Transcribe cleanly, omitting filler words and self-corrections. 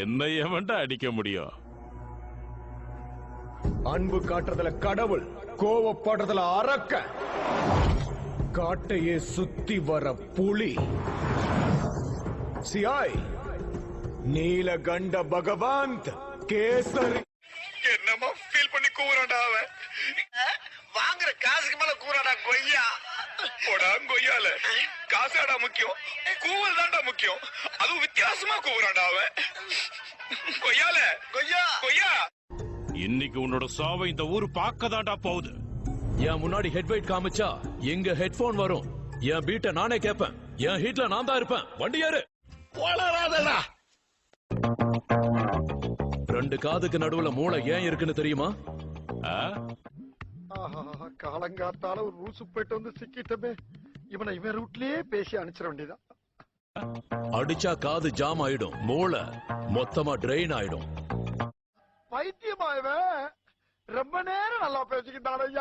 என்ன எவன்டா அடிக்க முடியும்? அன்பு காட்டுறதுல கடவுள், கோவப்படுறதுல அரக்க, காட்டையே சுத்தி வர புலி, சியாய் நீலகண்ட பகவாந்த் கேசரி. என்னமா ஃபீல் பண்ணி கூறாடா அவன்? வாங்குற காசுக்கு மேல கூறாடா கொய்யா. போடா கொய்யால காசாடா முக்கியம், கூவல் தான்டா முக்கியம். அதுவும் வித்தியாசமா கூறாடா அவன். கொய்யால கொய்யா கொய்யா. இன்னைக்கு உன்னோட சாவை இந்த ஊர் பார்க்கதாண்டா போகுது. என் முன்னாடி ஹெட்வைட் காமிச்சா எங்க ஹெட்போன் வரும். என் பீட்டை நானே கேட்பேன். என் ஹீட்ல நான் தான் இருப்பேன். வண்டி ஏறு. வளராதடா. ரெண்டு காதுக்கு நடுவுல மூளை ஏன் இருக்குன்னு தெரியுமா? காலங்காத்தால ஒரு ரூசு போயிட்டு வந்து சிக்கிட்டமே. இவன் ரூட்லயே பேசி அனுப்பிச்சிட வேண்டியதான். அடிச்சா காது ஜாம் ஆயிடும், மூளை மொத்தமா ட்ரெயின் ஆயிடும். பைத்தியமாயவன் ரொம்ப நேரம் நல்லா பேசிக்கிட்டான் ஐயா.